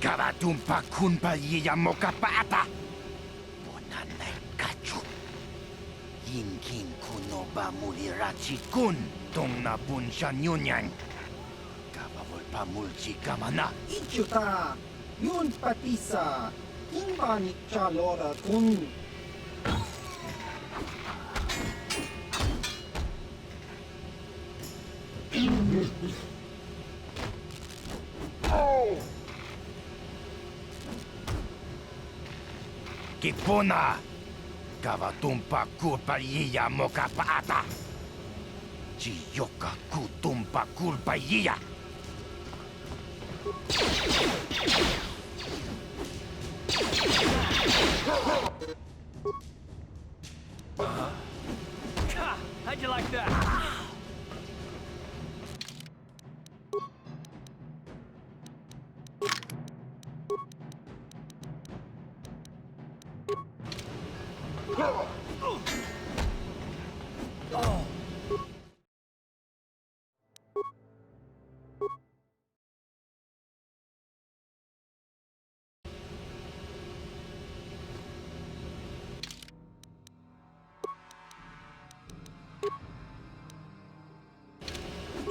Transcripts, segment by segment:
Karatumpa kunpa yiya mokapata. Bonanay kachu. Yinkin kunoba mulirachi kun. Tong nabun siya nyunyan. Kabawal pa mulchi kamana. Ichuta, yun patisa, imbanik chalora kun. Kipuna! Kavatumpa kulpa yiya mokapaata! Chiyoka kutumpa kulpa yiya! How'd you like that?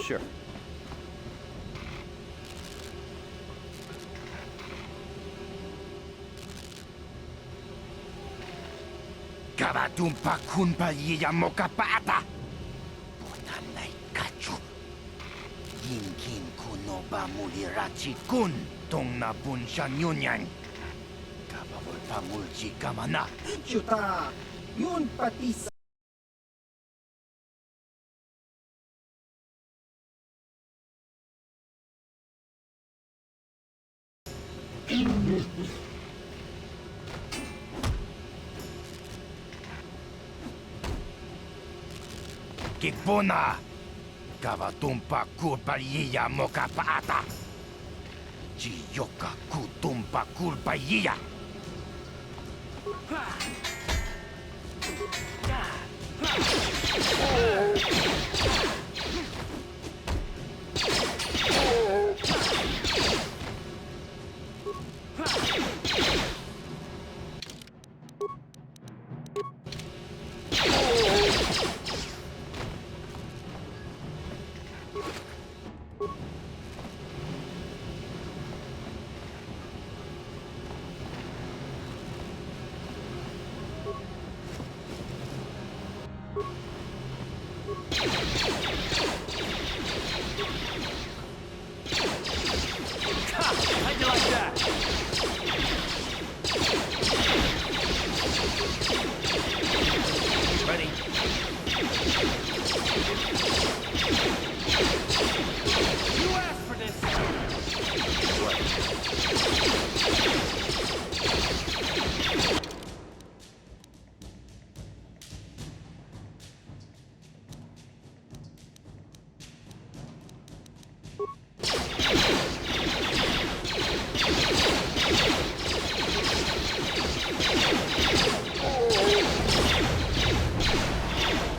Sure. Karatumpa kunpa yiya mokapata! Bonanay kachu. Yinkin kunoba mulirachi kun. Tong nabun siya nyunyan. Kabawal pa mulchi kamana. Ichuta, yun patisa. Kipuna! Kavatumpa kulpa yiya mokapaata! Chiyoka kutumpa kulpa yiya! How'd you like that? Ready? You asked for this!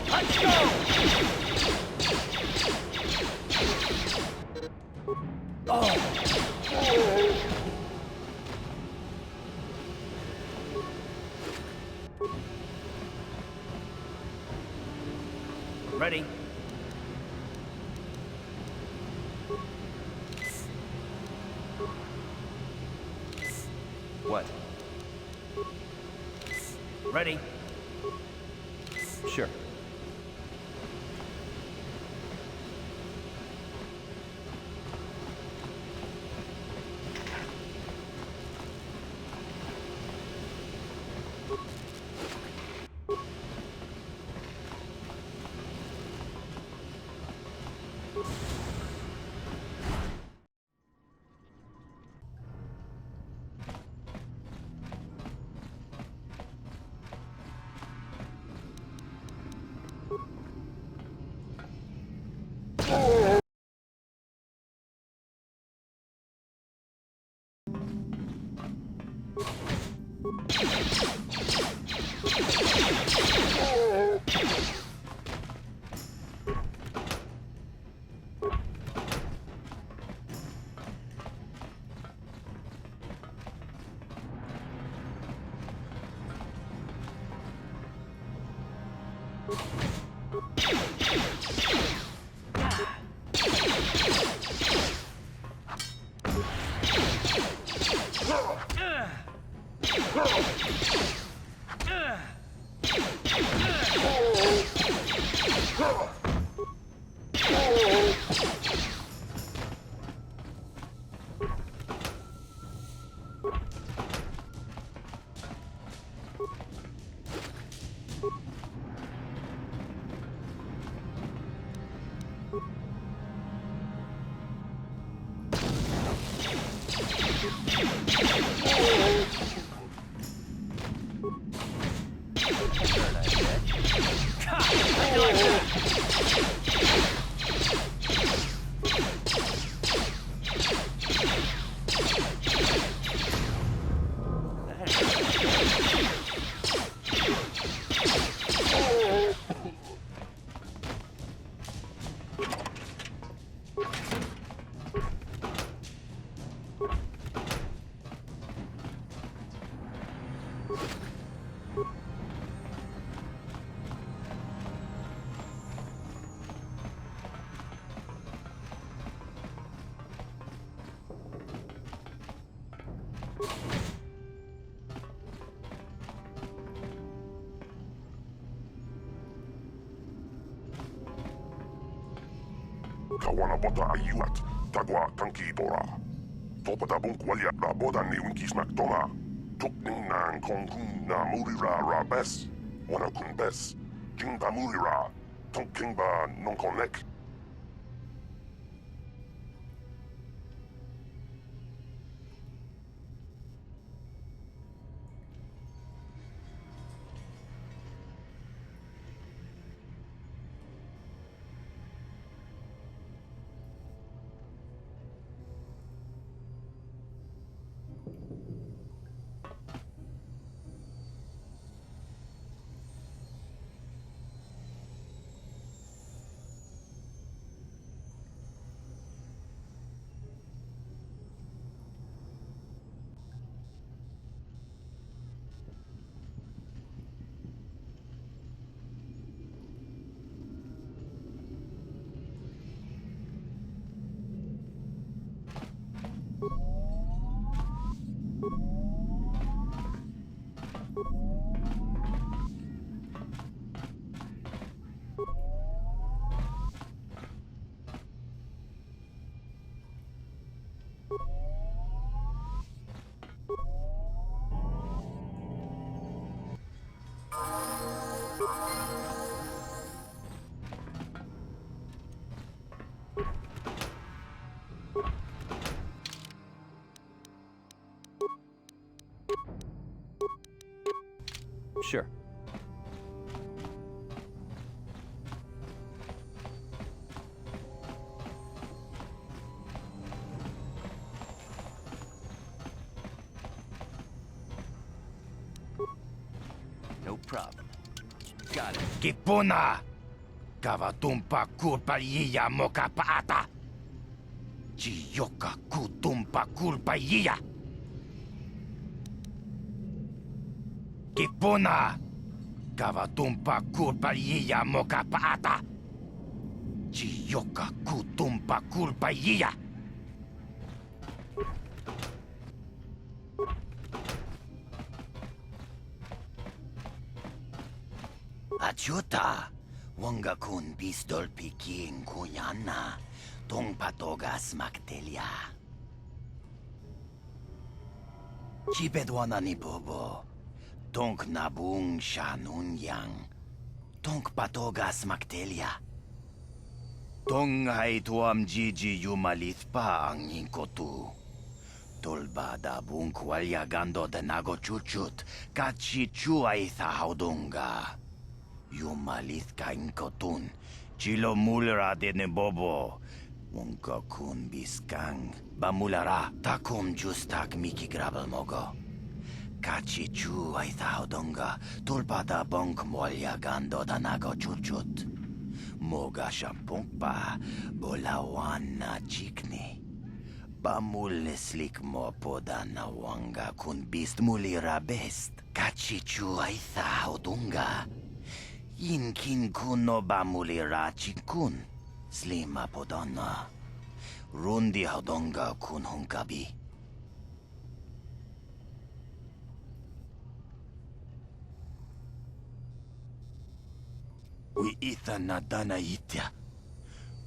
Let's go! Ready? What? Ready? Sure. Kawana bota ayuat, tagwa tanki bora. Topada bunk walya la boda ni winkis makdona. Tukning nang kong kun na murira ra bes. Wana kun bes. Jingba murira. Tonking ba non connect. Sure. No problem. Got it. Kipuna! Kavatumpa kulpa yiya moka paata! Chiyoka kutumpa kulpa yiya! Kipuna! Kavatumpa kulpa yiya moka paata! Chiyoka kutumpa kulpa yiya! Achuta! Wanga kun pistol piking kunyana, tong patogas maktelia. Chipedwana ni bobo, tong nabung shanunyang, tong patogas maktelia. Tong ay tuam jiji yumalit pa ang inkotu. Tolba da bung kwalya gando de nago chuchut, kachichu ay thaudunga. Yumalit ka inkotun, chilo mulera de ne bobo. Wonka kun biskang, bamulara, takum justak miki grabel mogo. Kachichu ay thaudunga, tulpada bonk molya gando da nago chuchut. Moga shampong pa, bolawan na chikni. Bamul slik mo poda na wanga kun bist mulira best. Kachichu ay thaudunga. Inkin kuno bamulira chikun. Slima podonna. Rundi haudonga kun hunkabi. Wi itha nadana itya.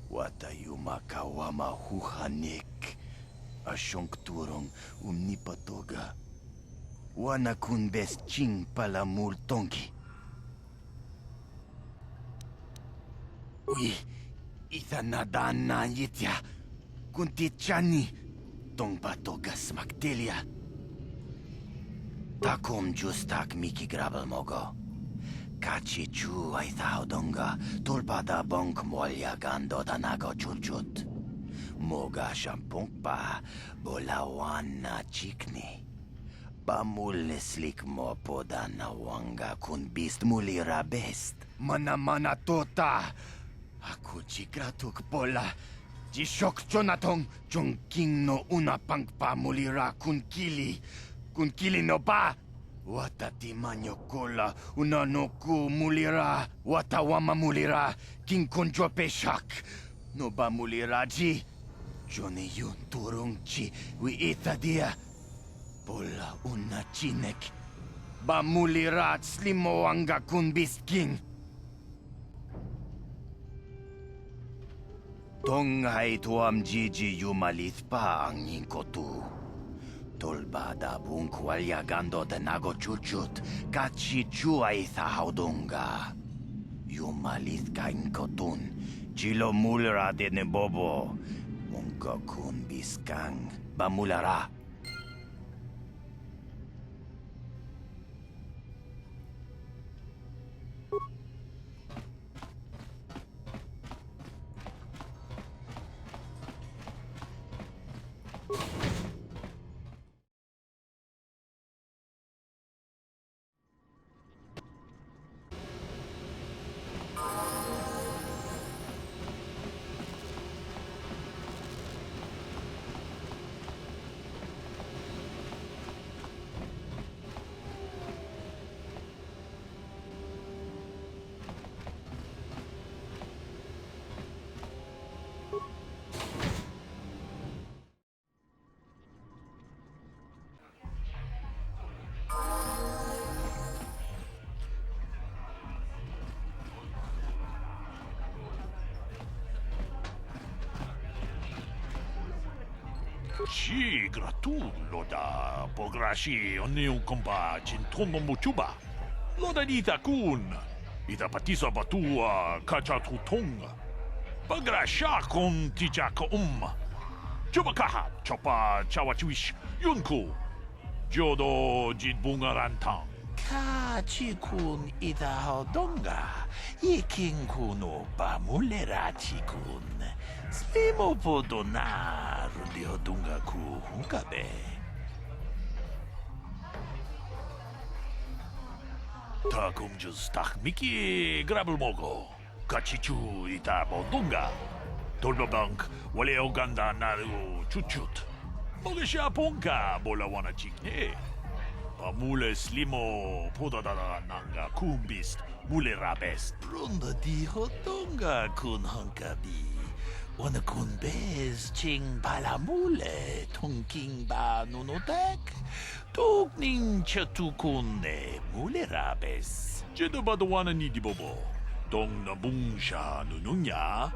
Wata yumakawama huhanek. Ashonkturong umnipatoga. Wana kun bes ching palamul tonki. Ui, itha nadana yitya. Kunti chani. Tong patoga smaktelia. Takum justak miki grabel mogo. Kachi chu ay thaudonga. Tulpada bonk molya gando danago churchut. Moga shampong pa. Bolawan na chikni. Pamul slik mo podana wanga kun bist mulira best. Mana tota. Aku chikratuk pola. Jishok Jonatong Jongking no una pangpa mulira kun kili. Kun kili no ba. Wata timanyo kola una no ku mulira. Wata wama mulira. King konjo peshak. No ba mulira ji. Johnny yun turung chi. Wi ita dia. Pola una chinek. Ba mulira slimo anga kun bisking. Tonghai tuam jiji yumalith pa ang inkotu. Tolbada bunk walyagando de nago chuchut. Kachi chuay thahaudunga. Yumalith ka inkotun. Chilo mulra de nebobo. Unka kun biskang. Bamulara. Sì, gratullo da pograshi oniu komba jintomo muchuba. Loda dita kun. Ita patisa batua kacha tutonga. Pagrasha kon tijaka Chuba kaha chopa chawachuish yunku. Jodo jitbunga rantang. Kachi kun ita hodonga. Ikin kuno pamulera chikun. Slimo podona rundi hodunga ku hunkabe. Takum just tak miki grabel mogo. Kachichu ita bodunga. Tolbabank wale oganda naru chuchut. Mogesha ponka bola wana chikne. Pamule slimo podadada nanga kumbist mule rabest. Runda di hodonga kun hunkabi. Wana kun bez ching palamule tongking ba nunotek. Tugning chatukun ne mule rabes. Jedo badawana ni di bobo. Dong nabung siya nununya.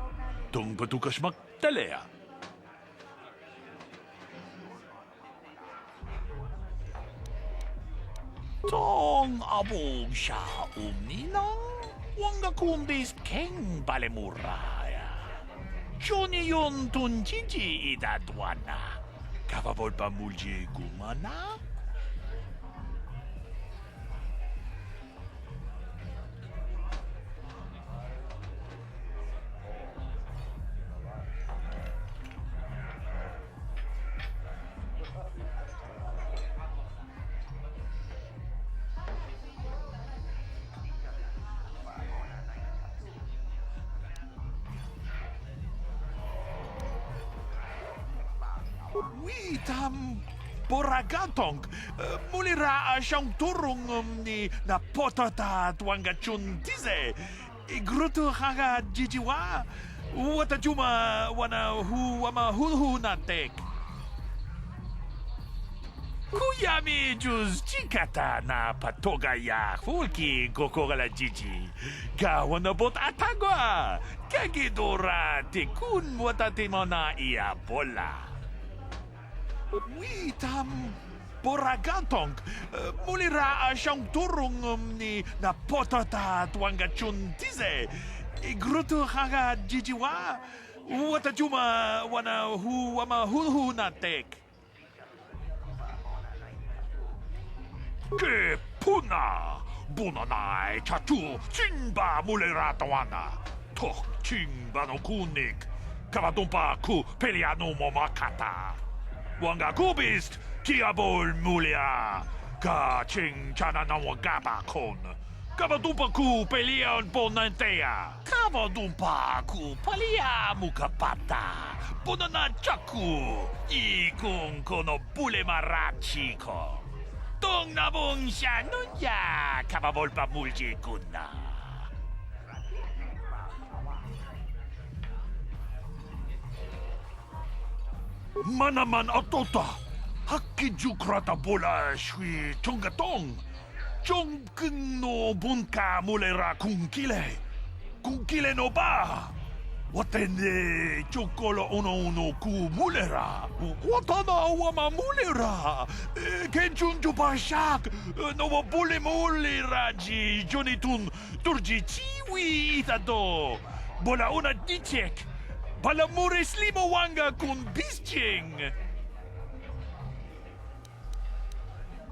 Dong patukas magtalea. Tong abog siya umninang. Wanga kumbis keng balemuraya. Johnny yun tunjiji idadwana. Kapabol pa mulji gumana? Boragatong, mulira siyang turong ni na potata tuanga chuntize. Igruto haga jijiwa. Wata juma wana hu wama hulhu na tek. Kuyami juz chikata na patoga ya fulki gokogala jiji. Gawana bot atagwa. Kagidora tekun wata timona iya bola. Witam Boragantong, mulira siyang turong ni na potata tuanga chuntize. Igruto haga jijiwa. Wata juma wana hu wama hulhu na tek. Ke puna bunanai chatu chimba mulera tawana tok chimba no kunik kavatumpa ku peliano momakata wanga kubist kiabol mulia ka ching chana na wagaba kon kavatumpa ku pelion ponantea kavatumpa ku palia mukapata bunana chaku ikung kono bule marachiko Tong nabong siya nun ya kababol pa mulji ko na. Manaman atota, hakijukrata bola shui chongatong. Chong no bunka mulera kung kile no ba? Watende chokolo uno ku mulera. Watana wama mulera. Kenchun jupashak. No bule mulera ji jonitun turji chiwi itado. Bola una dichek. Bala mures limo wanga kun bisching.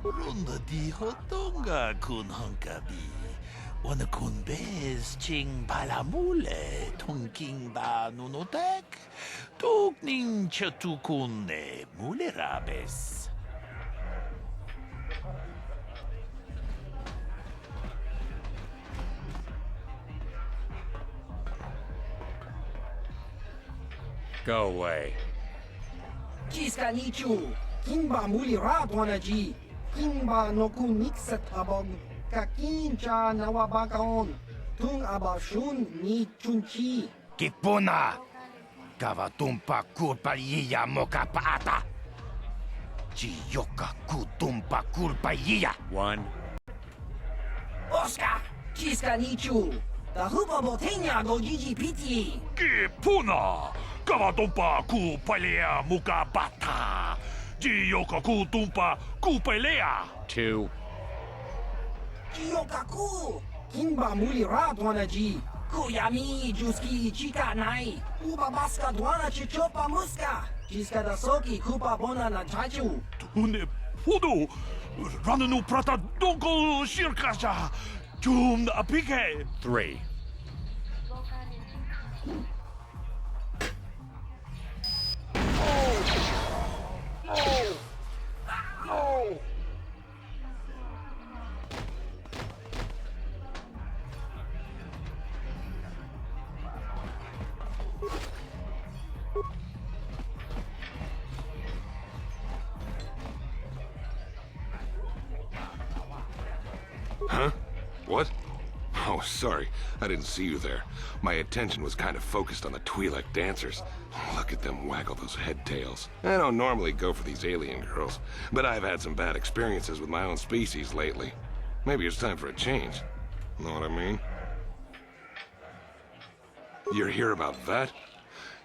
Ronda di hotonga kun hankabi. Wana kun bez ching balamule tongking ba nunotek tukning chatukune mulerabes. Go away. Jiska nichu. Kimba mulira tuanaji. Kimba no kuniksat abog. Kakincha nawabakaon. Tung abashun ni chunchi. Kipuna! Kavatumpa kurpaliya mokapaata! Chiyoka kutumpa kurpaliya! One. Oscar! Jiska nichu. Tahupa botenya go jiji piti. Kipuna! Kavatumpa ku palea mukabata! Jiyoka kutumpa kupelea! Two. Jiyokaku! Kimba mulira tuanaji. Kuyami juski chika nai. Uba baska duana chichopa muska. Jiska da soki kupa bona na chachu. Tune podo! Rananu prata donko shirkasha! Jum apike! Three. Huh? What? Oh, sorry. I didn't see you there. My attention was kind of focused on the Twi'lek dancers. Look at them waggle those head tails. I don't normally go for these alien girls, but I've had some bad experiences with my own species lately. Maybe it's time for a change. Know what I mean? You're here about that?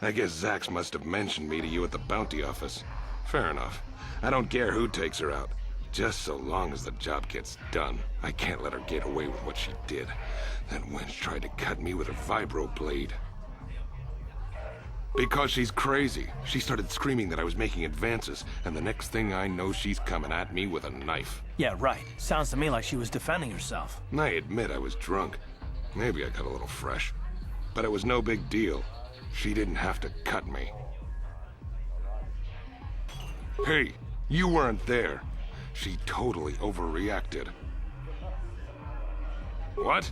I guess Zax must have mentioned me to you at the bounty office. Fair enough. I don't care who takes her out. Just so long as the job gets done. I can't let her get away with what she did. That wench tried to cut me with her vibro blade. Because she's crazy. She started screaming that I was making advances, and the next thing I know, she's coming at me with a knife. Yeah, right. Sounds to me like she was defending herself. I admit I was drunk. Maybe I got a little fresh. But it was no big deal. She didn't have to cut me. Hey, you weren't there. She totally overreacted. What?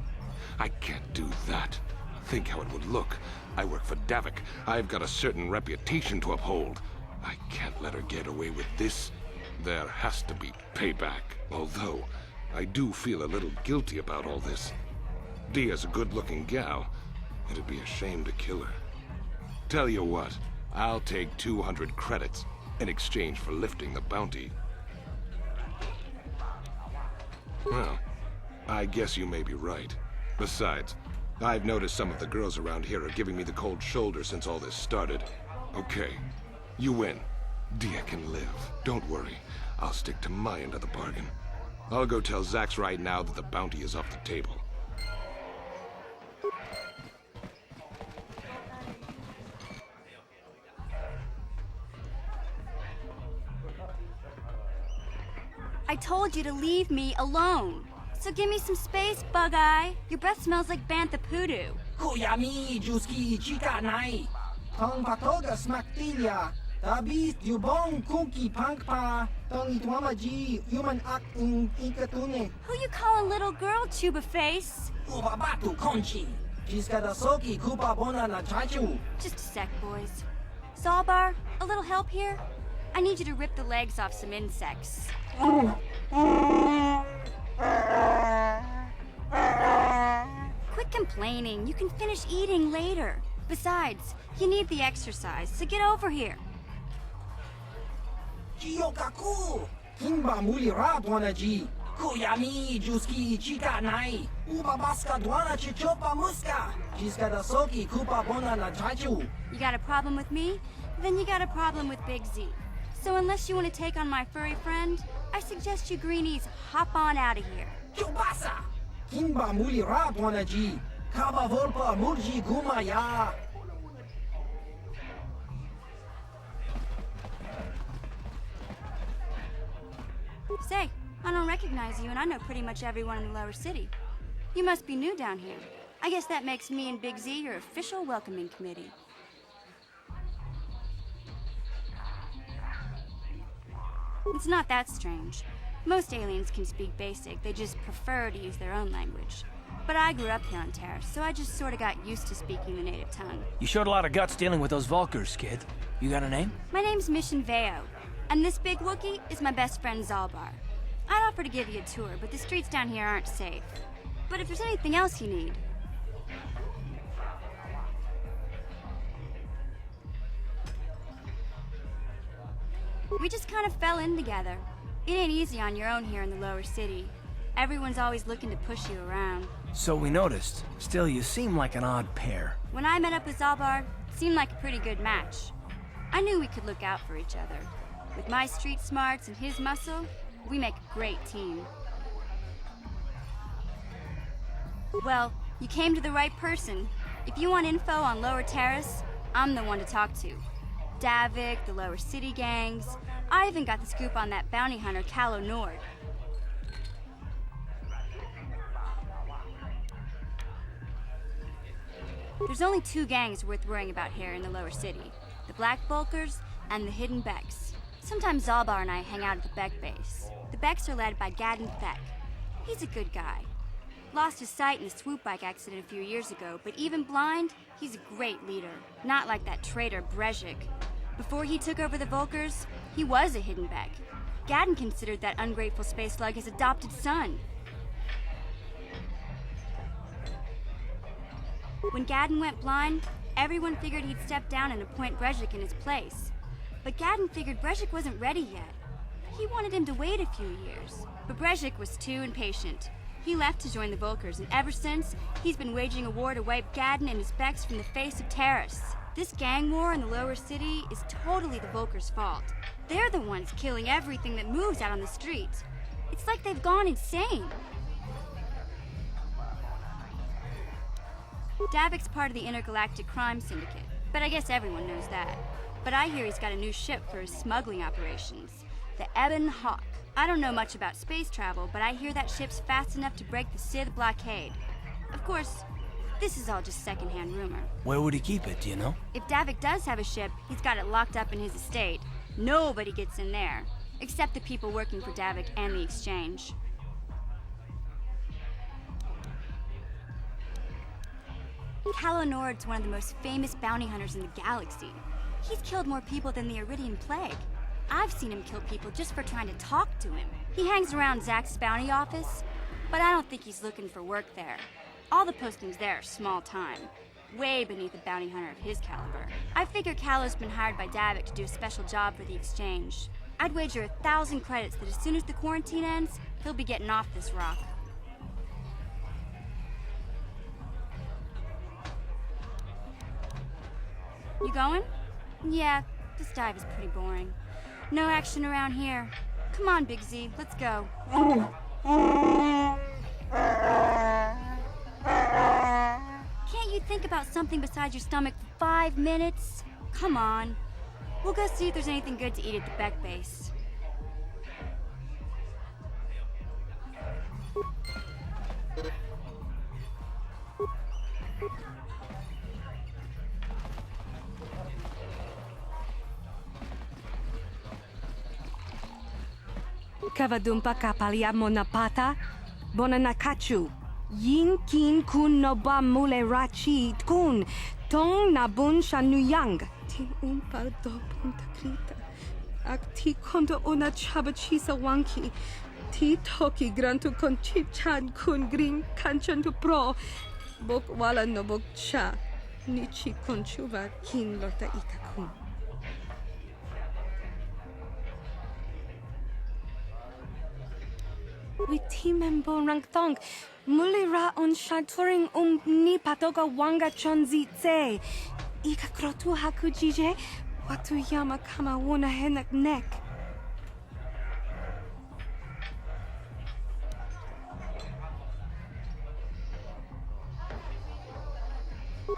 I can't do that. Think how it would look. I work for Davik. I've got a certain reputation to uphold. I can't let her get away with this. There has to be payback, although I do feel a little guilty about all this. Dia's a good-looking gal. It'd be a shame to kill her. Tell you what, I'll take 200 credits in exchange for lifting the bounty. Well, I guess you may be right. Besides, I've noticed some of the girls around here are giving me the cold shoulder since all this started. Okay, you win. Dia can live. Don't worry. I'll stick to my end of the bargain. I'll go tell Zax right now that the bounty is off the table. I told you to leave me alone. So give me some space, Bug-Eye. Your breath smells like bantha poodoo. Kuyami, Juski, Chika Nai. Tong Patoga Smaktilia. Tabis, Yubong, Kunki, Pankpa. Tong Itwamaji, Human Act in Ikatune. Who you calling little girl, Chuba Face? Ubabatu Conchi. Jiskadasoki, Kupa Bona na Chachu. Just a sec, boys. Zalbar, a little help here? I need you to rip the legs off some insects. Quit complaining. You can finish eating later. Besides, you need the exercise, so get over here. Jiyokaku. Kimba Muli Radwanaji. Kuyami, Juski, Chika Nai. Ubabaska Dwana Chichopa Muska. Jiskadasoki, Kupa Bona na Chachu. You got a problem with me? Then you got a problem with Big Z. So unless you want to take on my furry friend, I suggest you greenies hop on out of here. Chubasa! Kimba Muli Radwanaji. Kaba Volpa Murji Gumaya. Say, I don't recognize you, and I know pretty much everyone in the lower city. You must be new down here. I guess that makes me and Big Z your official welcoming committee. It's not that strange. Most aliens can speak basic, they just prefer to use their own language. But I grew up here on Terrace, so I just sort of got used to speaking the native tongue. You showed a lot of guts dealing with those Vulkars, kid. You got a name? My name's Mission Vao, and this big Wookiee is my best friend Zalbar. I'd offer to give you a tour, but the streets down here aren't safe. But if there's anything else you need... We just kind of fell in together. It ain't easy on your own here in the lower city. Everyone's always looking to push you around. So we noticed. Still, you seem like an odd pair. When I met up with Zalbar, it seemed like a pretty good match. I knew we could look out for each other. With my street smarts and his muscle, we make a great team. Well, you came to the right person. If you want info on Lower Terrace, I'm the one to talk to. Davik, the lower city gangs. I even got the scoop on that bounty hunter, Calo Nord. There's only two gangs worth worrying about here in the lower city. The Black Vulkars and the Hidden Beks. Sometimes Zalbar and I hang out at the Bek base. The Beks are led by Gadon Thek. He's a good guy. Lost his sight in a swoop bike accident a few years ago, but even blind, he's a great leader. Not like that traitor Brezhik. Before he took over the Vulkars, he was a Hidden Bek. Gadon considered that ungrateful space slug his adopted son. When Gadon went blind, everyone figured he'd step down and appoint Brezhik in his place. But Gadon figured Brezhik wasn't ready yet. He wanted him to wait a few years. But Brezhik was too impatient. He left to join the Vulkars, and ever since, he's been waging a war to wipe Gadon and his Beks from the face of Terrace. This gang war in the lower city is totally the Vulkars' fault. They're the ones killing everything that moves out on the streets. It's like they've gone insane. Davik's part of the intergalactic crime syndicate, but I guess everyone knows that. But I hear he's got a new ship for his smuggling operations, the Ebon Hawk. I don't know much about space travel, but I hear that ship's fast enough to break the Sith blockade. Of course, this is all just secondhand rumor. Where would he keep it, do you know? If Davik does have a ship, he's got it locked up in his estate. Nobody gets in there, except the people working for Davik and the Exchange. Calo Nord's one of the most famous bounty hunters in the galaxy. He's killed more people than the Iridian Plague. I've seen him kill people just for trying to talk to him. He hangs around Zach's bounty office, but I don't think he's looking for work there. All the postings there are small time, way beneath a bounty hunter of his caliber. I figure Callow's been hired by Davik to do a special job for the exchange. I'd wager 1,000 credits that as soon as the quarantine ends, he'll be getting off this rock. You going? Yeah, this dive is pretty boring. No action around here. Come on, Big Z, let's go. Can't you think about something besides your stomach for 5 minutes? Come on. We'll go see if there's anything good to eat at the Bek base. Kavadumpa kapalia monapata, bonanakachu. Yin kin kun no ba mule rachi kun, tong nabun shanuyang. Tin umpa do punta krita. Ak ti kondo ona chabachisa wanki. Ti toki grantu kon chip chan kun green kanchan tu pro. Bok wala no bok cha. Nichi konchuva kin lota ikakun. We team and bon rank thong. Mulira on shaturing ni patoga wanga chonzi tse. Ika krotu hakujije. Watu yama kama wona henak nek.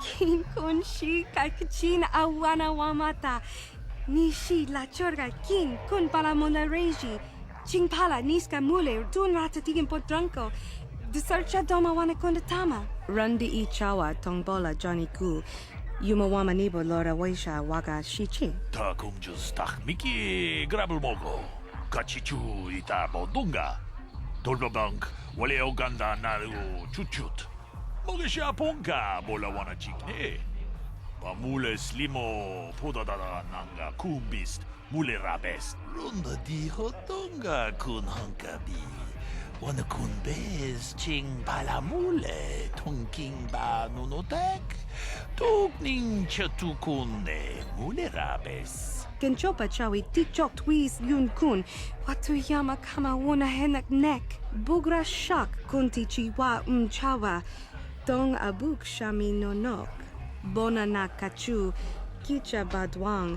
Kin kun shi kakachin awana wamata. Nishi la chorga kin kun pala mona reji. Chingpala niska mule dun rata tigin podranko. Disarcha doma wana konda tama. Rundi I chawa tongbola Johnny Ku. Yuma wama nibo lora waisha waga shichi. Ta kumjus tak miki grabul mogo. Kachichu ita bodunga. Tolbabank wale oganda naru chuchut. Mogesha ponka bola wana chikne. Pamule slimo podadada nanga kumbist. Mule rabes. Runda di hotonga kun hankabi. Wana kun bez ching palamule. Tonking ba nunotek. Tukning chatukune mule rabes. Genchopa chawi tikchok twis yun kun. Watu yama kama wona henak nek. Bugra shak kunti chiwa chawa. Dong abuk shami nonok. Bona na kachu. Kicha badwang.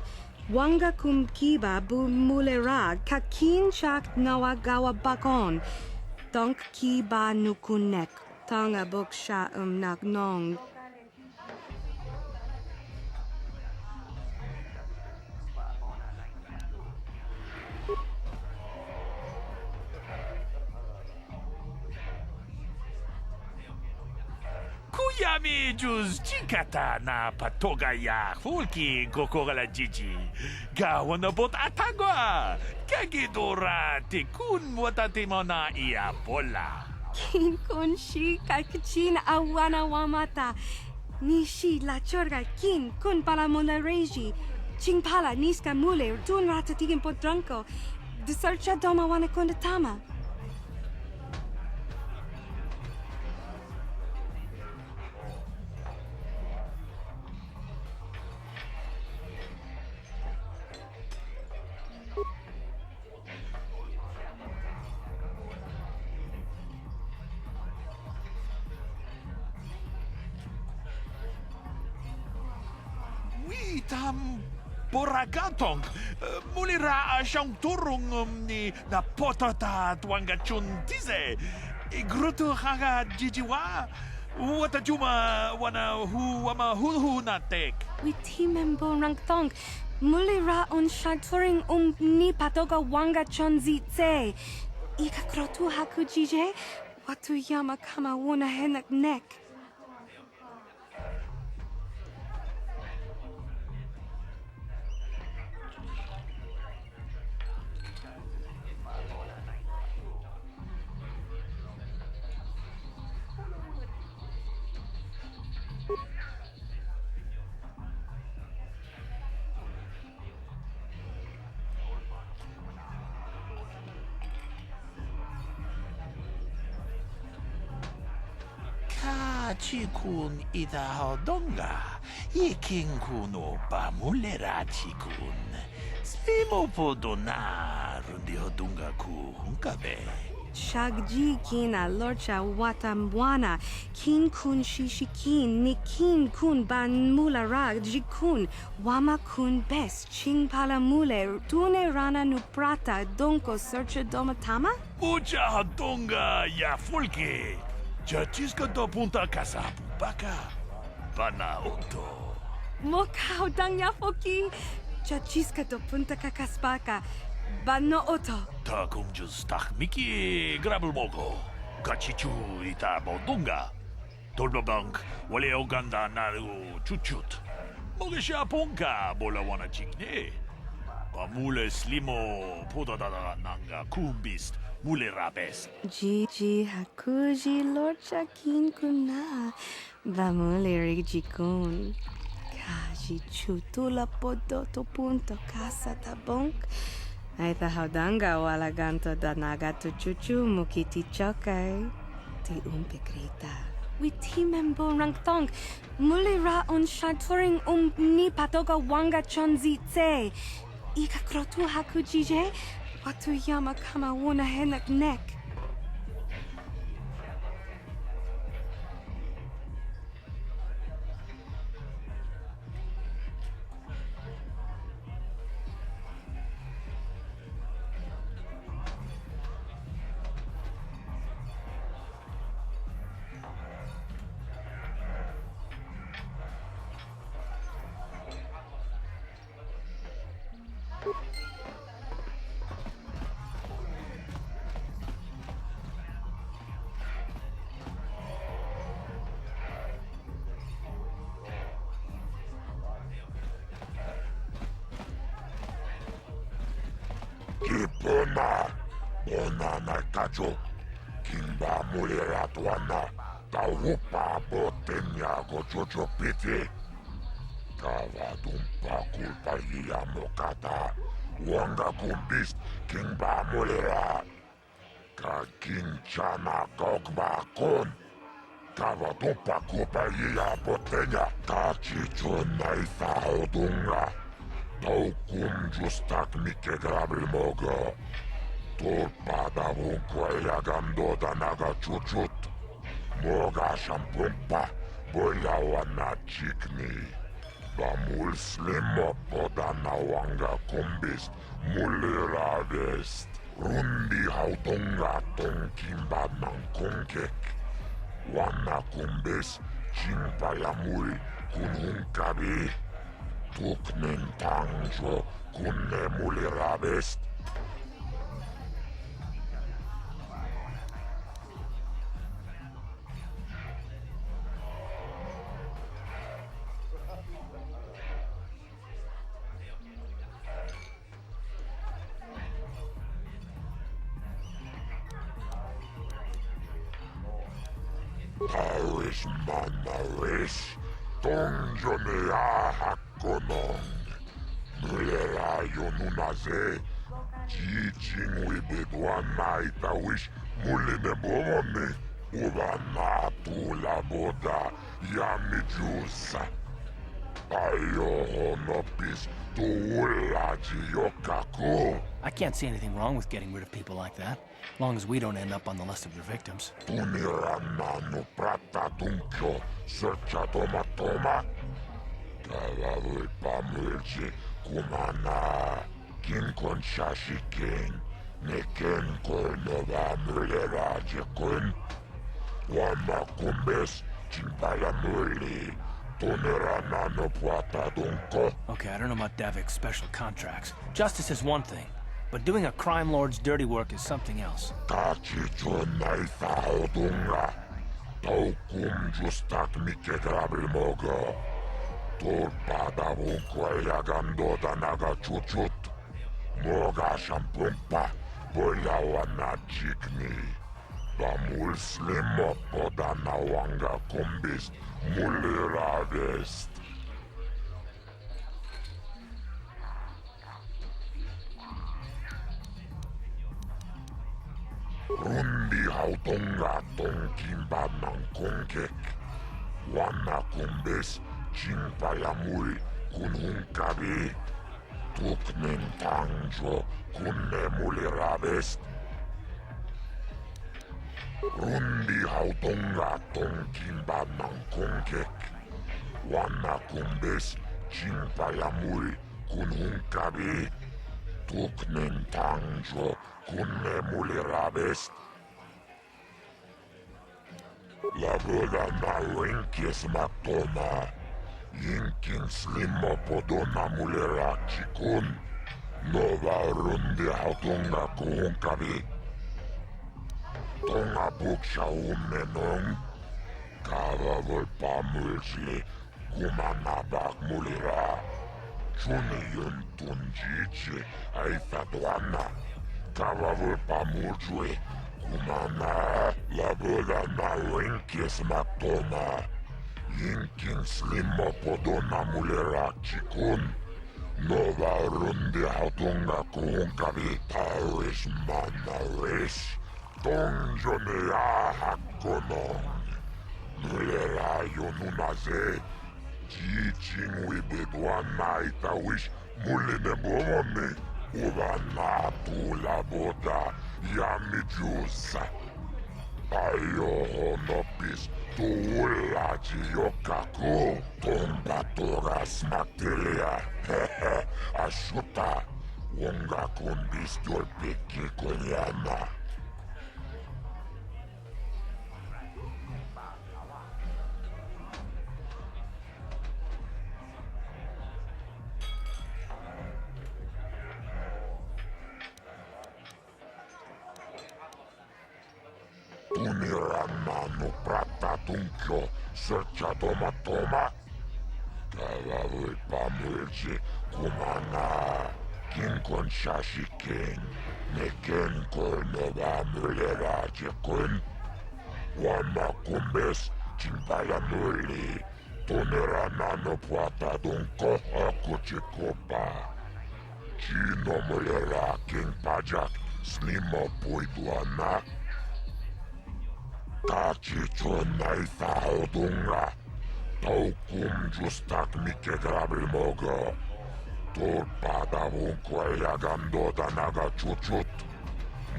Wanga kumkiba bu mulera kakin chak nawa gawa bakon. Donk kiba nukunek. Tanga boksha nak nong. Kuyami juz chikata na patoga ya hulki gokora jiji. Gawa na bot atagwa. Kagidora tikun watate mo na iya bola. Kin kun shi kakachin awana wamata. Nishi la chorga kin kun pala mona reji. Chingpala niska mule dun rata tigin podranko. Disarcha doma wana konda tama. Tam boragatong mulira siyang turong ni na potata tuangachun tize igruto haga jijiwa wata juma wana hu wama hu na tek. We team and bon rank thong. Mulira on shaturing ni patoga wanga chonzi tse. Ika krotu hakujije. Watu yama kama wona henak nek. mulerachi-kun itahodonga. Ikin-kun opa mulerachi-kun. Slimo-podona rundihodunga-ku hunkabe. Shagji kina lorcha watambwana, kin kun shishikin, nikin kun ban mulara jikun, wama kun bes, ching pala mule, tune rana nuprata, donko searcha domatama? Ucha hadonga ya fulke. Chachiska do punta casa pupaka. Bana oto. Mokao dang yafoki, chachiska do punta kakaspaka, bano oto. Ta kumjus tak miki grabel mogo. Kachichu ita bodunga. Tolbabank wale oganda naru chuchut. Mogesha ponka bola wana chikne. Pamule slimo podadada nanga kumbist mule rabes. Gigi hakuji lorcha kin kuna, bamule rigikun. Kaji chutula podoto punto casa tabonk. Aita haudanga wala ganto da nagato chuchu mukiti chokai. Ti umpikrita. Witi membo rangtong. Mulira on shaturing ni patoga wanga chonzi tse. Ika krotu hakujije. Watu yama kama wuna henak nek. Kipona, bona na kajo, kimba mulera tuana, ta wupa botenya go jojo piti. Kawa dumpa kulpa hiya mokata, wanga kumbist, kimba mulera. Ka kinchana kogba kon, kawa dumpa kulpa hiya botenya, ka chichona isa odunga. Tau justak mike grabel mogo. Tulpada vunkua ja gandoda naga chuchut. Moga shampumpa, boila wana chikni. Ba mul slimo podana wanga kumbist, mulira vest. Rundi hautonga tonkimba nankonkek. Wana kumbis, chimpa ya mul kunhunkabi. Tuknen tangjo kunne mulira vest. Paris manaris, tongjo ya hakonong. Mulera yonunaze, jijing wibedwa naita wish muline bomone. Ubana tula boda yamijusa. Ayo honopis tuulaji yokaku. I can't see anything wrong with getting rid of people like that, long as we don't end up on the list of your victims. Tunirannanu prata tunkyo, searcha toma toma. Kalavui pamulji kumana, kinkon shashikin, neken koinova mulera jekun. Wama kumbes, chimpala muli, tunirannanu prata tunko. Okay, I don't know about Davik's special contracts. Justice is one thing, but doing a crime lord's dirty work is something else. Kachicho naisa odunga, taukum justak mike grabel mogo. Tulpada vunkua ja gandoda naga chuchut. Moga shampumpa, boila wana chikni. Ba mul slimo podana wanga kumbist, mulira vest. Rundi hautonga tonkimba nankonkek. Wana kumbes Jinpayamul kunhunkabi Tuknin tangjo kunne mulirabest Rundi hautonga tongkimba ng kongkek Wana kumbes Jinpayamul kunhunkabi Tuknin tangjo kunne mulirabest La boda na winkis matoma Yinkin slimmo podona mulera chikun Nova rundi hautonga kuhunkabi Tonga buksha umenong Kava volpamulsi kumanabak mulera Chuni yuntun jichi aifatuana Kava volpamulsui kumana La boda na winkis matoma Yinkin slimmo podona mulera chikun Nova rundi hautonga kuhunkabi Taris manaris Tongjonea hakonong Mulera yonunaze Jijing wibedwana itawish Muline bomone Ubana tula boda Yamijusa Ayo honopis Tuula jiyokaku Tombatoras materia Hehe Ashuta Wonga kundis dolpiki kolyana Uniranano pratatuncho searcha toma Kala vulpamulsi kumana Kinkon shashikin Neken kolnova mulera jekun Wama kumbes Chimpayamuli Tuneranano pratatunko akuchikopa Chino mulera king pajak Slimo puiduana Tachichonai faudunga Taukum justak mike grabilmogo Tulpada vunkoja gandoda naga chuchut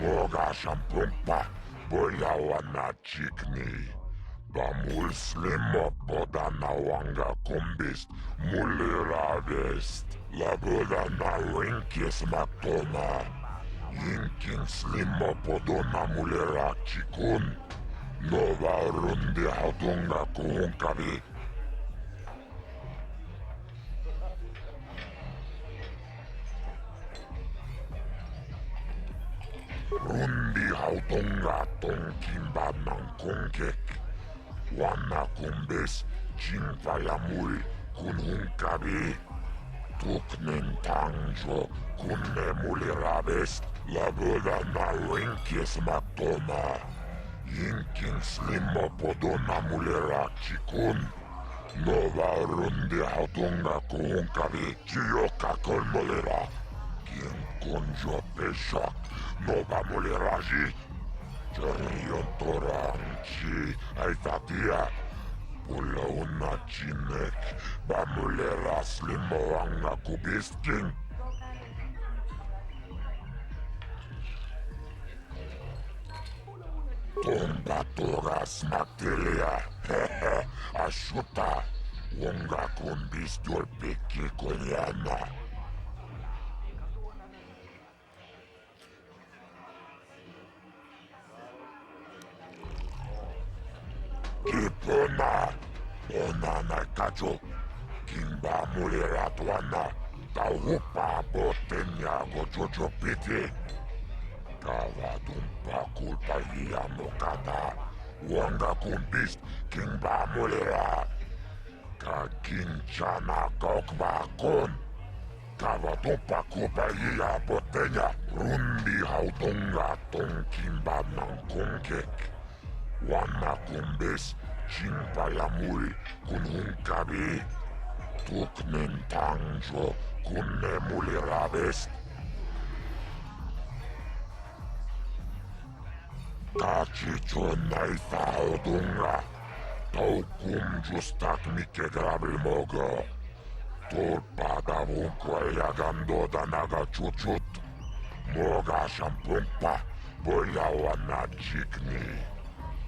Moga shampumpa Boyawana chikni Bamul slimmo podana wanga kumbist Muliravest Laboda na winkis matoma Yinkin slimmo podona mulera chikun Nova rundi hautunga kuhunkabi Rundi hautunga tongkimba ng kongkek Wana kumbes Jinpayamul kunhunkabi Tuknin tangjo kunne mulirabest Laboda na winkis matoma Yinkin slimmo podona mulera chikun Nova rundi hautunga kuhunkabi Jiyoka kol mulera Kinkunjo peshak Nova muleraji Jariyon torangchi Aitatia Pula una chinek Ba mulera slimmo anga kubisking Tombatoras materia Hehe Ashuta Wonga kumbis dolpiki kolyana Kipona Ona na kacho Kimba mulera tuana Taupa botenya gojojo piti Kava dumpa kulpa hiya mokata Wanga kumbist Kimba mulera Kaginchana kokba kon Kava dumpa kulpa hiya botenya Rundi hautonga tong kimba ng kongkek Wana kumbis Jinpayamul kunhunkabi Tuknin tangjo kunne mulirabest Tachichonai faudunga Tau kum justak mikke gravel mogo. Tulpada vunkua gandoda naga chuchut. Moga shampumpa, boyawana jikni.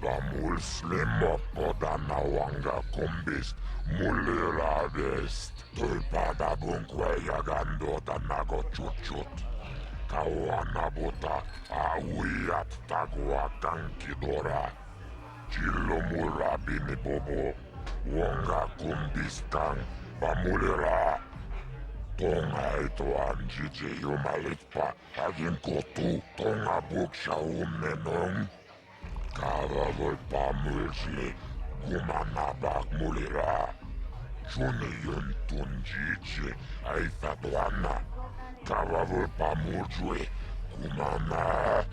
Bamul slimo podana wanga kumbist, mulira vest. Tulpada vunkua gandoda nago chuchut. Kawana buta awiyat tagwa kankidora. Chillo mura bini bobo, wonga kumbistang, bamulira. Tonga ito ang jiji yumalit pa, aging kotu, tonga buksha ummenong. Kavavol pa mulsli, gumanabak mulira. Juni yun tun jiji, ay tatuana. Kavavol pa mulsli, gumana.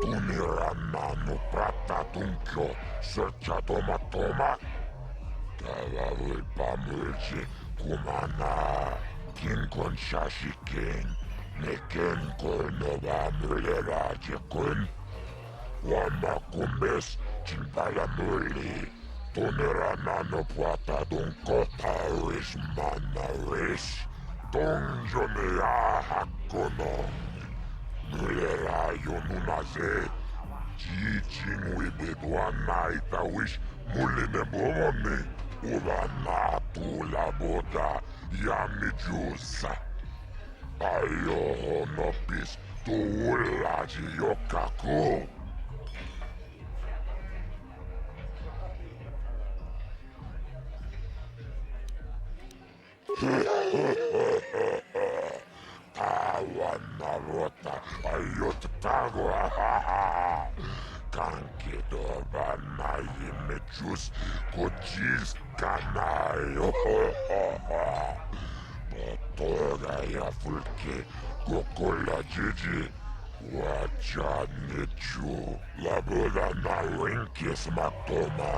Tumiranano prata tunkyo, searcha toma. Kavavol pa mulsi, kumana. Kinkon shashiken, neken kono ba mulera jekun. Wama kumbes, chimpala muli. Tumiranano prata tunko, taris manaris. Tongjone ya hakonong. Mulera yonunaze, jijing wibedwana itawish muline bomone, ulana tula boda yamijusa. Ayo honopis tuulaji yokaku. Tawanarota ayot tagwa. Kankido banayimechus kochis kanayo. Botoga ya fulke kokola jiji. Wachanichu laboda na winkis matoma.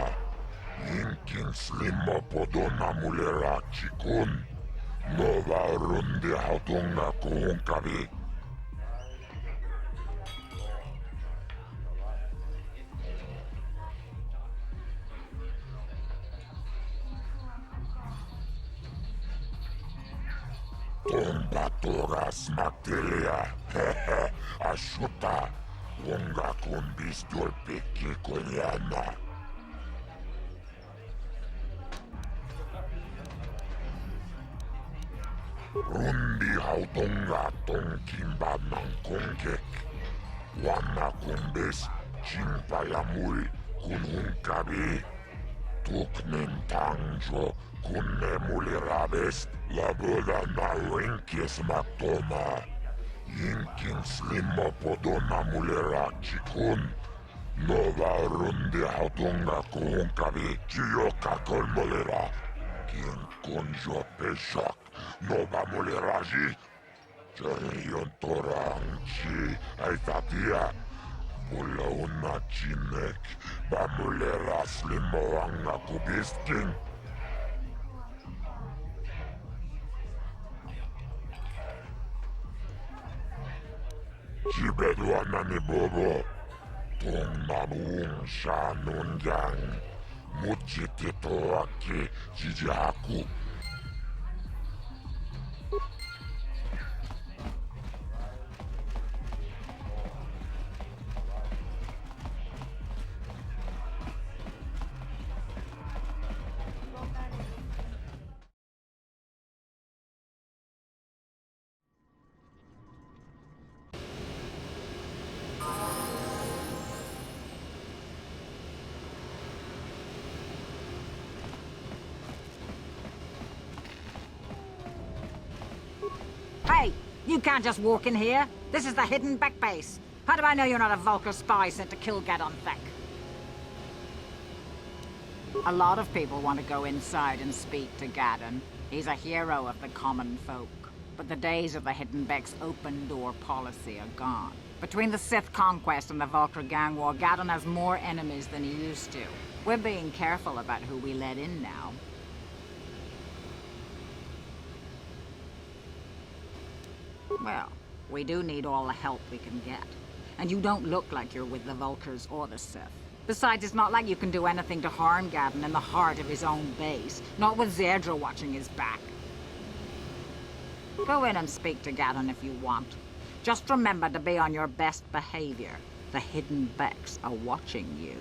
Inkin slimo podona mulera chikun. Nova rundi hautunga kuhunkavi. Tumba toras materia, hehe, ashuta. Unga kumbis dolpeki kolyana. Rundi hautonga tongkimba ng kongkek. Wana kumbes chimpayamul kunhungkabi. Tuknen tangjo kunne mulirabes laboda na winkis matoma. Yinkin slimo podona mulira chikun. Nova rundi hautonga kuhungkabi chiyoka kolmolira. Kin kunjo peshak. Nova muliraji. Jarion torangchi aitatia. Pula una chinek. Bamulera slimo anga kubiskin. Chibedwana ni bobo. Tong nabung shanun yang. Muchitito aki jijaku. Hey, you can't just walk in here. This is the Hidden Bek base. How do I know you're not a Vulkar spy sent to kill Gadon Thek? A lot of people want to go inside and speak to Gadon. He's a hero of the common folk. But the days of the Hidden Bek's open door policy are gone. Between the Sith conquest and the Vulkar gang war, Gadon has more enemies than he used to. We're being careful about who we let in now. Well, we do need all the help we can get. And you don't look like you're with the Vulkars or the Sith. Besides, it's not like you can do anything to harm Gadon in the heart of his own base. Not with Zerdra watching his back. Go in and speak to Gadon if you want. Just remember to be on your best behavior. The Hidden Beks are watching you.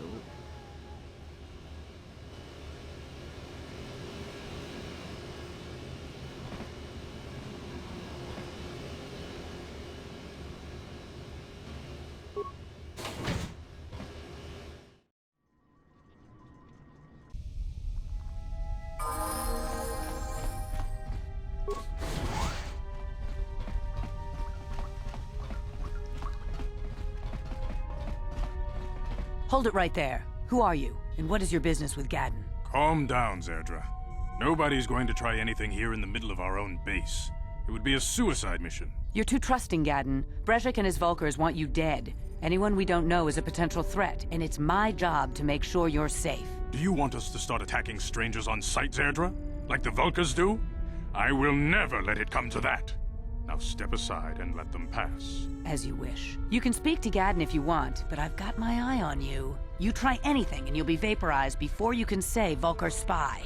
Hold it right there. Who are you, and what is your business with Gadon? Calm down, Zerdra. Nobody's going to try anything here in the middle of our own base. It would be a suicide mission. You're too trusting, Gadon. Brezhik and his Vulkars want you dead. Anyone we don't know is a potential threat, and it's my job to make sure you're safe. Do you want us to start attacking strangers on sight, Zerdra? Like the Vulkars do? I will never let it come to that. Now step aside and let them pass. As you wish. You can speak to Gadon if you want, but I've got my eye on you. You try anything and you'll be vaporized before you can say Vulkar spy.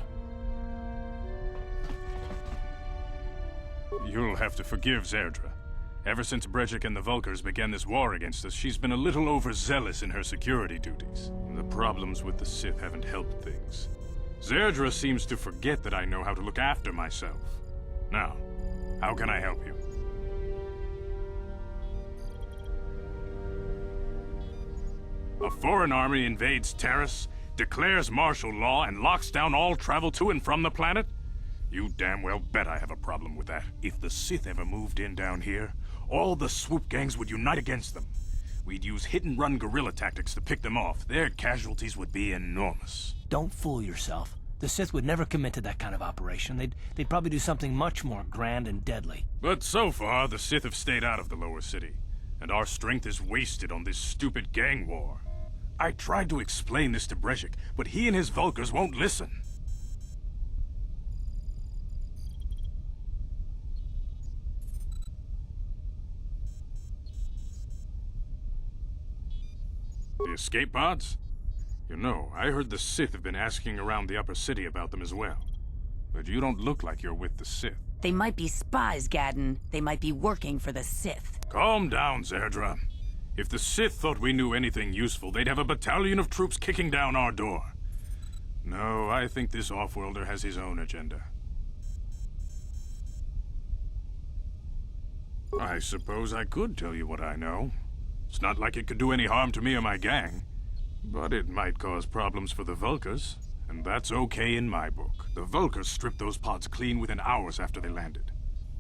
You'll have to forgive Zerdra. Ever since Brezhik and the Vulkars began this war against us, she's been a little overzealous in her security duties. The problems with the Sith haven't helped things. Zerdra seems to forget that I know how to look after myself. Now, how can I help you? A foreign army invades Terrace, declares martial law, and locks down all travel to and from the planet? You damn well bet I have a problem with that. If the Sith ever moved in down here, all the swoop gangs would unite against them. We'd use hit-and-run guerrilla tactics to pick them off. Their casualties would be enormous. Don't fool yourself. The Sith would never commit to that kind of operation. They'd probably do something much more grand and deadly. But so far, the Sith have stayed out of the lower city, and our strength is wasted on this stupid gang war. I tried to explain this to Brezhik, but he and his Vulkars won't listen. The escape pods? You know, I heard the Sith have been asking around the upper city about them as well. But you don't look like you're with the Sith. They might be spies, Gadon. They might be working for the Sith. Calm down, Zerdra. If the Sith thought we knew anything useful, they'd have a battalion of troops kicking down our door. No, I think this off-worlder has his own agenda. I suppose I could tell you what I know. It's not like it could do any harm to me or my gang. But it might cause problems for the Vulkars, and that's okay in my book. The Vulkars stripped those pods clean within hours after they landed.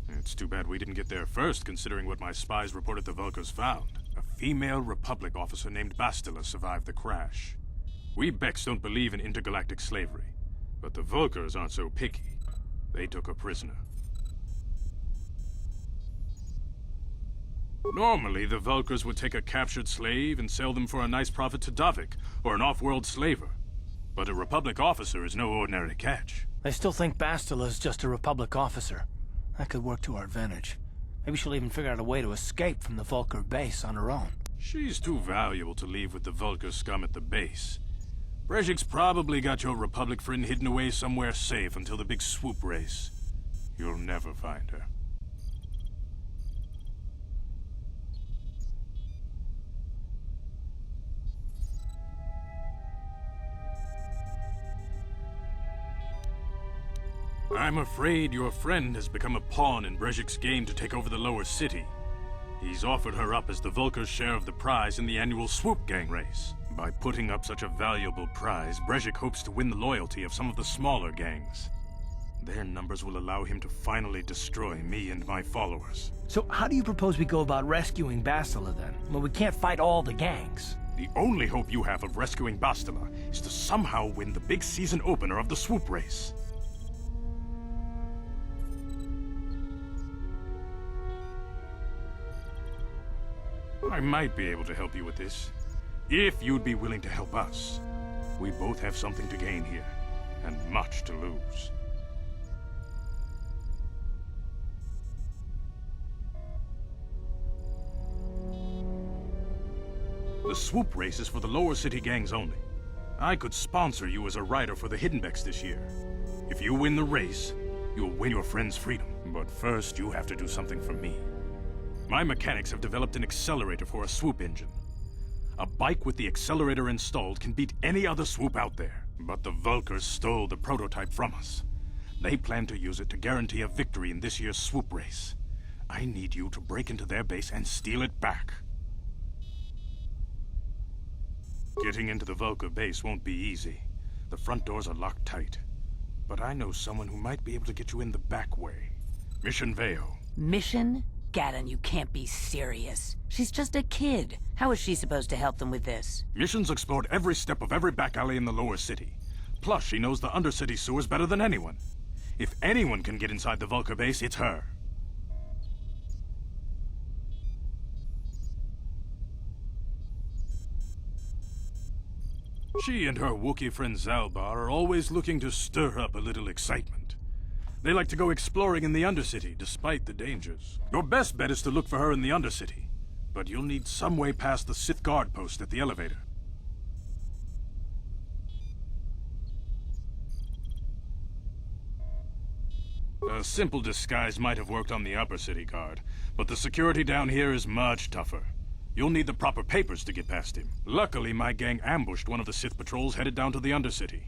It's too bad we didn't get there first, considering what my spies reported the Vulkars found. A female Republic officer named Bastila survived the crash. We Beks don't believe in intergalactic slavery, but the Vulkars aren't so picky. They took her prisoner. Normally, the Vulkars would take a captured slave and sell them for a nice profit to Davik, or an off-world slaver. But a Republic officer is no ordinary catch. I still think Bastila's just a Republic officer. That could work to our advantage. Maybe she'll even figure out a way to escape from the Vulkar base on her own. She's too valuable to leave with the Vulkar scum at the base. Brezhik's probably got your Republic friend hidden away somewhere safe until the big swoop race. You'll never find her. I'm afraid your friend has become a pawn in Brezhik's game to take over the lower city. He's offered her up as the Vulkar's share of the prize in the annual swoop gang race. By putting up such a valuable prize, Brezhik hopes to win the loyalty of some of the smaller gangs. Their numbers will allow him to finally destroy me and my followers. So how do you propose we go about rescuing Bastila then? Well, we can't fight all the gangs. The only hope you have of rescuing Bastila is to somehow win the big season opener of the swoop race. I might be able to help you with this. If you'd be willing to help us. We both have something to gain here, and much to lose. The swoop race is for the lower city gangs only. I could sponsor you as a rider for the Hidden Beks this year. If you win the race, you'll win your friend's freedom. But first, you have to do something for me. My mechanics have developed an accelerator for a swoop engine. A bike with the accelerator installed can beat any other swoop out there. But the Vulkars stole the prototype from us. They plan to use it to guarantee a victory in this year's swoop race. I need you to break into their base and steal it back. Getting into the Vulkar base won't be easy. The front doors are locked tight. But I know someone who might be able to get you in the back way. Mission Vao. Mission? Gadon, you can't be serious. She's just a kid. How is she supposed to help them with this? Mission's explored every step of every back alley in the lower city. Plus, she knows the undercity sewers better than anyone. If anyone can get inside the Vulkar base, it's her. She and her Wookiee friend Zalbar are always looking to stir up a little excitement. They like to go exploring in the Undercity, despite the dangers. Your best bet is to look for her in the Undercity, but you'll need some way past the Sith guard post at the elevator. A simple disguise might have worked on the upper city guard, but the security down here is much tougher. You'll need the proper papers to get past him. Luckily, my gang ambushed one of the Sith patrols headed down to the Undercity.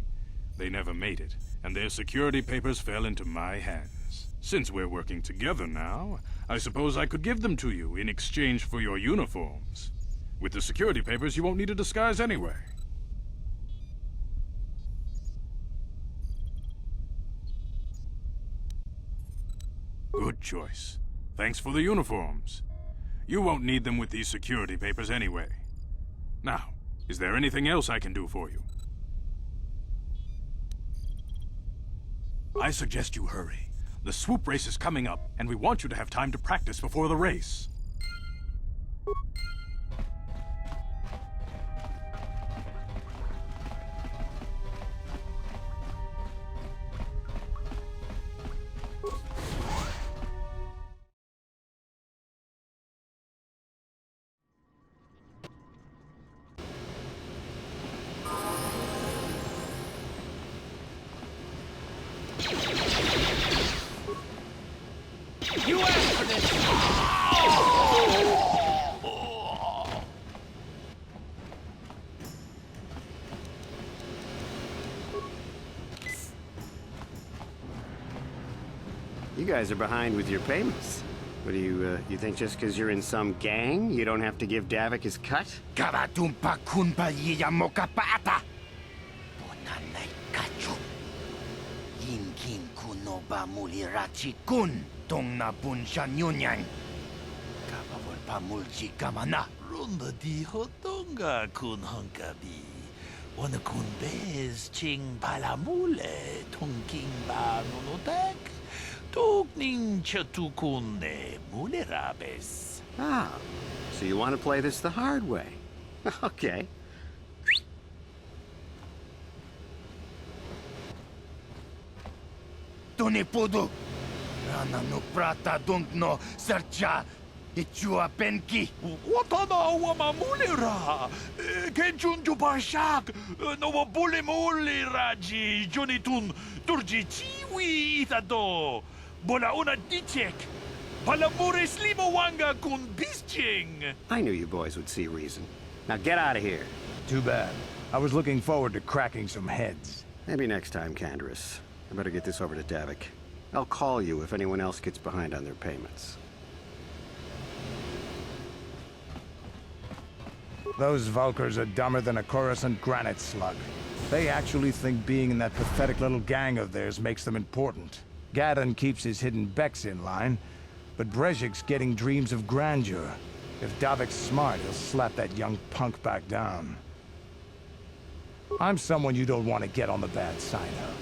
They never made it, and their security papers fell into my hands. Since we're working together now, I suppose I could give them to you in exchange for your uniforms. With the security papers, you won't need a disguise anyway. Good choice. Thanks for the uniforms. You won't need them with these security papers anyway. Now, is there anything else I can do for you? I suggest you hurry. The swoop race is coming up, and we want you to have time to practice before the race. You asked for this! You guys are behind with your payments. What do you think just because you're in some gang, you don't have to give Davik his cut? Karatumpa kunpa yiyamokapata! Bonanay kachu. Yinkin kunoba mulirachi kun. Tong na bunshan yunyang. Kabawal pamulchi kamana. Runda di hotonga kun honkabi. Wana kun bez ching palamule tongking ba nunotek. Tokning chatukun ne mulerabes. Ah, so you want to play this the hard way. Okay. Tony Pudu. Rana no prata don't no sercha. Ichua penki. Watana wama mulera. Kenchun jubashak. No wabule mule raji. Jonitun turji chiwi itado. Bola una dichek. Palamures limawanga kun bisching. I knew you boys would see reason. Now get out of here. Too bad. I was looking forward to cracking some heads. Maybe next time, Canderous. I better get this over to Davik. I'll call you if anyone else gets behind on their payments. Those Vulkars are dumber than a Coruscant granite slug. They actually think being in that pathetic little gang of theirs makes them important. Gadon keeps his hidden Beks in line, but Brezhik's getting dreams of grandeur. If Davik's smart, he'll slap that young punk back down. I'm someone you don't want to get on the bad side of.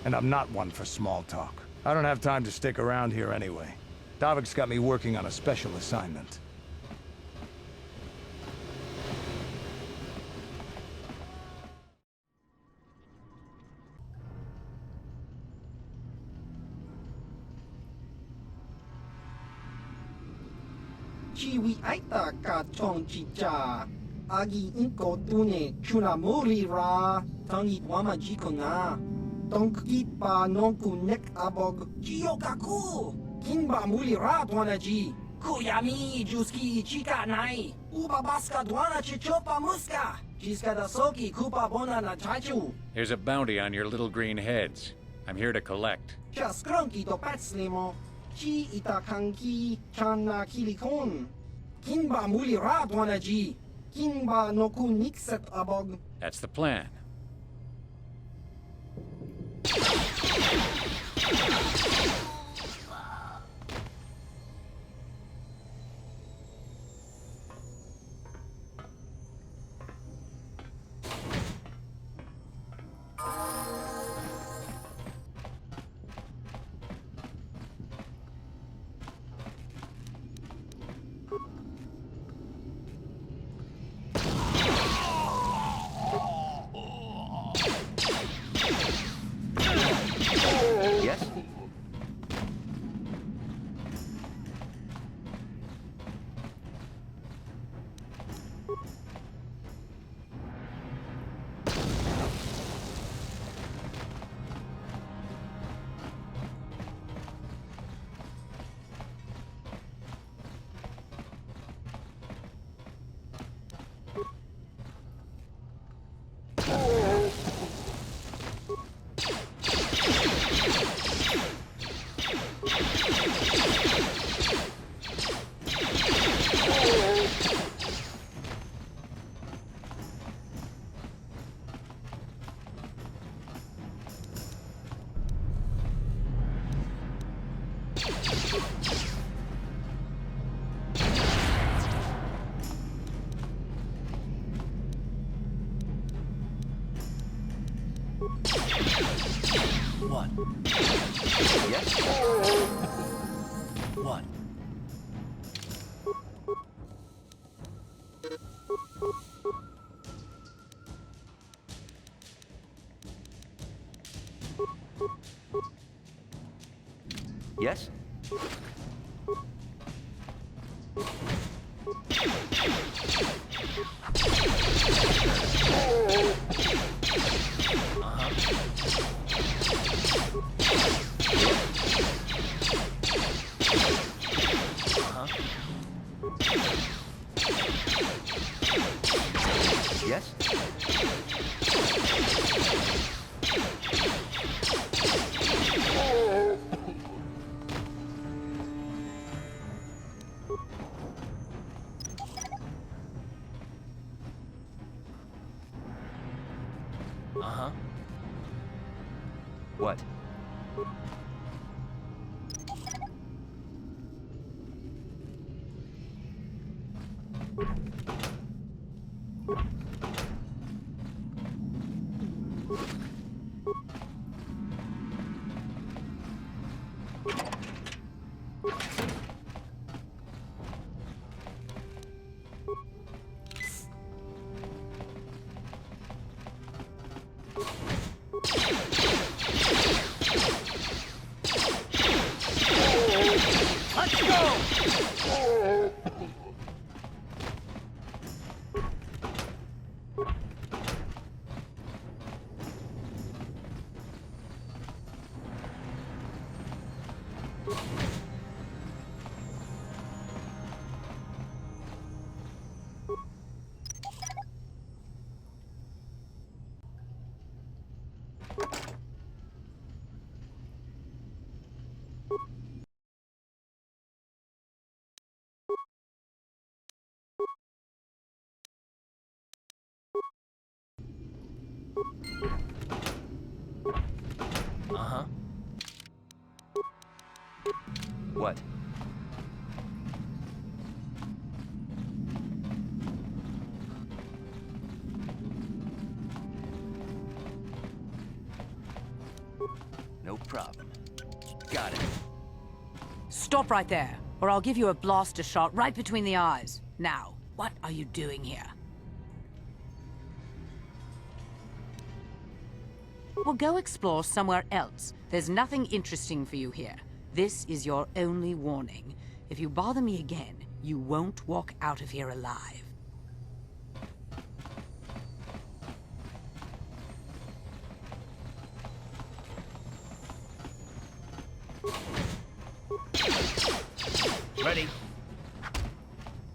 And I'm not one for small talk. I don't have time to stick around here anyway. Davik's got me working on a special assignment. Chiwi aita ka chong chicha. Agi inko tune chuna muri ra. Tangi wama jikona. Tonki pa nonku nek abog. Chiyokaku. Kinba muli ra tuanaji. Kuyami juski chika nai. Uba baska duana chichopa muska. Jiska da soki kupa bona na chachu. There's a bounty on your little green heads. I'm here to collect. Just cronky to patslimo. Chi itakanki chana kilikon. Kinba muli ra tuanaji. Kinba noku nikset abog. That's the plan. Yes? What? Yes? What? Yes? Yes? Uh-huh. What? Let's go! Uh-huh. What? No problem. Got it. Stop right there, or I'll give you a blaster shot right between the eyes. Now, what are you doing here? Well, go explore somewhere else. There's nothing interesting for you here. This is your only warning. If you bother me again, You won't walk out of here alive. Ready?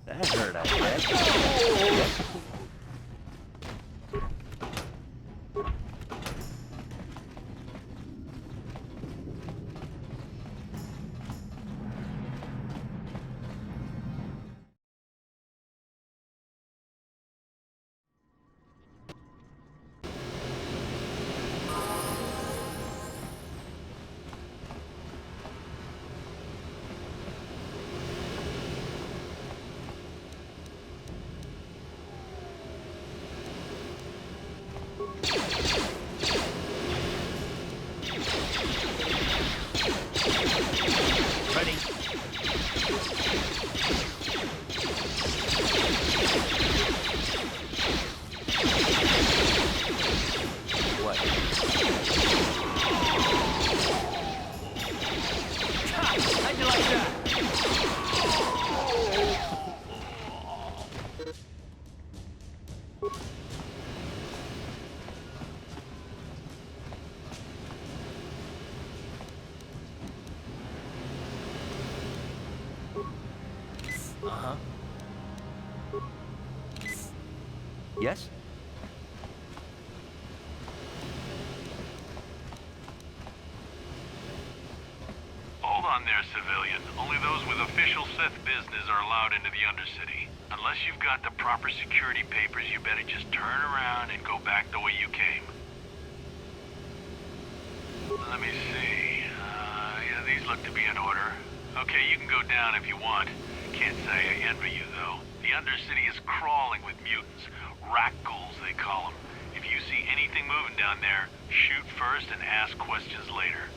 That hurt, I bet. Ready? What? How'd you like that? Uh-huh. Yes? Hold on there, civilian. Only those with official Sith business are allowed into the undercity. Unless you've got the proper security papers, you better just turn around and go back the way you came. Let me see. Yeah, these look to be in order. Okay, you can go down if you want. Can't say I envy you, though. The undercity is crawling with mutants. Rat ghouls, they call them. If you see anything moving down there, shoot first and ask questions later.